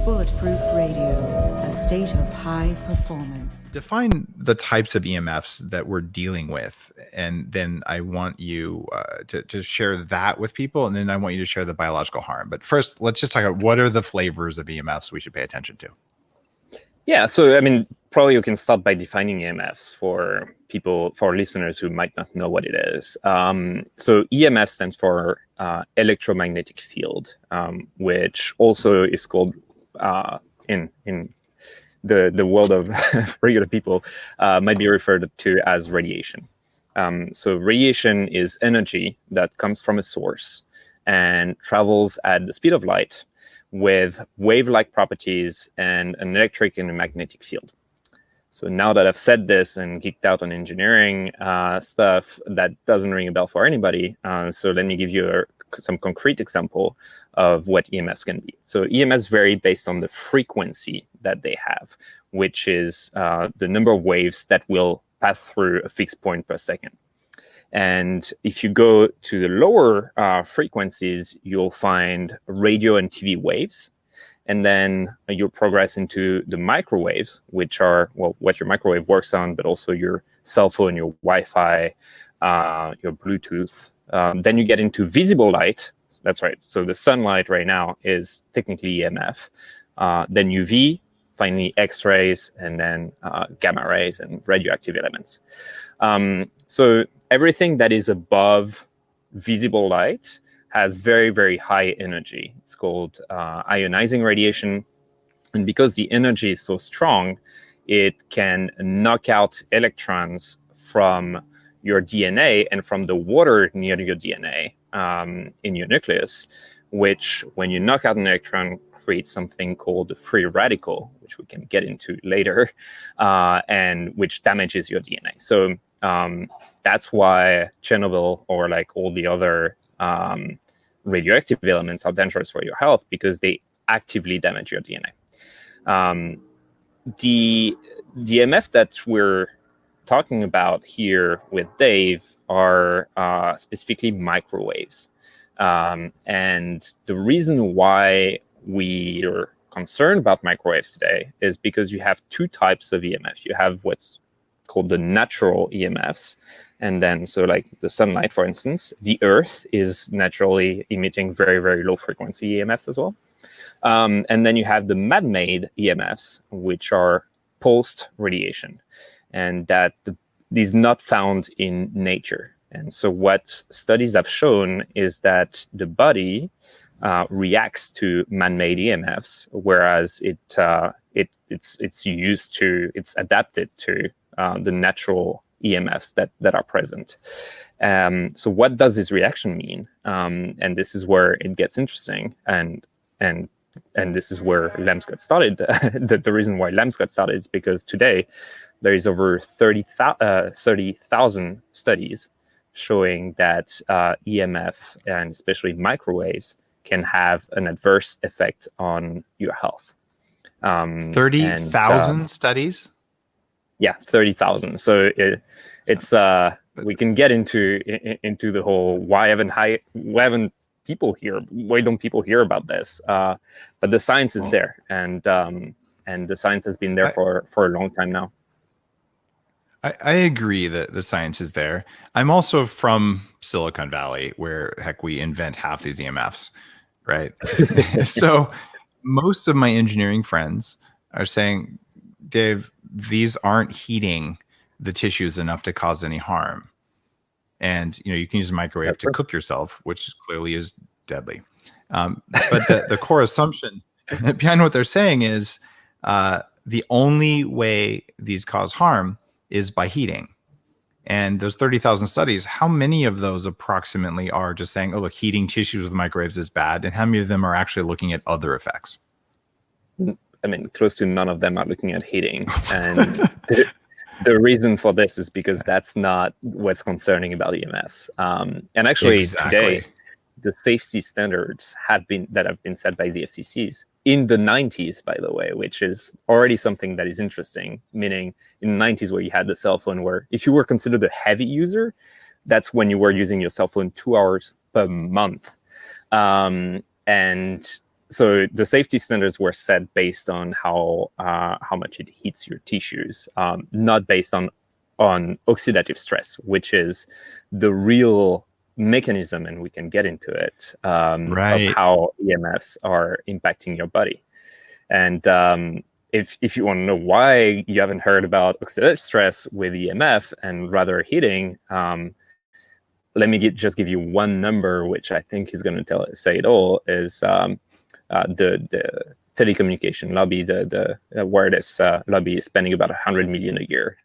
Bulletproof Radio, a state of high performance. Define the types of EMFs that we're dealing with, and then I want you to share that with people, and then I want you to share the biological harm. But first, let's just talk about what are the flavors of EMFs we should pay attention to. Yeah, so I mean, probably you can start by defining EMFs for people, for listeners who might not know what it is. So EMF stands for electromagnetic field, which also is called in the world of regular people might be referred to as radiation. So radiation is energy that comes from a source and travels at the speed of light with wave-like properties and an electric and a magnetic field. So now that I've said this and geeked out on engineering stuff, that doesn't ring a bell for anybody. So let me give you some concrete example of what EMFs can be. So EMFs vary based on the frequency that they have, which is the number of waves that will pass through a fixed point per second. And if you go to the lower frequencies, you'll find radio and TV waves. And then you'll progress into the microwaves, which are, well, what your microwave works on, but also your cell phone, your Wi-Fi, your Bluetooth. Then you get into visible light. That's right. So the sunlight right now is technically EMF. Then UV, finally X-rays, and then gamma rays and radioactive elements. So everything that is above visible light has very, very high energy. It's called ionizing radiation. And because the energy is so strong, it can knock out electrons from your DNA and from the water near your DNA in your nucleus, which when you knock out an electron, creates something called a free radical, which we can get into later, and which damages your DNA. So that's why Chernobyl or like all the other radioactive elements are dangerous for your health, because they actively damage your DNA. The EMF that we're talking about here with Dave are specifically microwaves. And the reason why we are concerned about microwaves today is because you have two types of EMF. You have what's called the natural EMFs. And then, so like the sunlight, for instance, the Earth is naturally emitting very, very low frequency EMFs as well. And then you have the man-made EMFs, which are pulsed radiation, and that is not found in nature. And so what studies have shown is that the body reacts to man-made EMFs, whereas it's adapted to the natural EMFs that are present. So what does this reaction mean? And this is where it gets interesting, and this is where LEMS got started. The reason why LEMS got started is because today there is over 30,000 studies showing that EMF, and especially microwaves, can have an adverse effect on your health. 30,000 studies? Yeah, 30,000. So it's we can get into the whole why don't people hear about this? But the science is there, and the science has been there for a long time now. I agree that the science is there. I'm also from Silicon Valley, where heck we invent half these EMFs, right? So most of my engineering friends are saying, Dave, these aren't heating the tissues enough to cause any harm. And you can use a microwave to cook yourself, which clearly is deadly. But the core assumption behind what they're saying is the only way these cause harm is by heating. And there's 30,000 studies. How many of those approximately are just saying, oh, look, heating tissues with microwaves is bad? And how many of them are actually looking at other effects? I mean, close to none of them are looking at heating. And the reason for this is because that's not what's concerning about EMFs. And actually, today, the safety standards have been set by the FCCs in the 90s, by the way, which is already something that is interesting, meaning in the 90s where you had the cell phone, where if you were considered a heavy user, that's when you were using your cell phone 2 hours per month. And So the safety standards were set based on how much it heats your tissues, not based on oxidative stress, which is the real mechanism, and we can get into it, of how EMFs are impacting your body. And if you want to know why you haven't heard about oxidative stress with EMF and rather heating, let me just give you one number, which I think is going to say it all, is the telecommunication lobby, the wireless lobby is spending about $100 million a year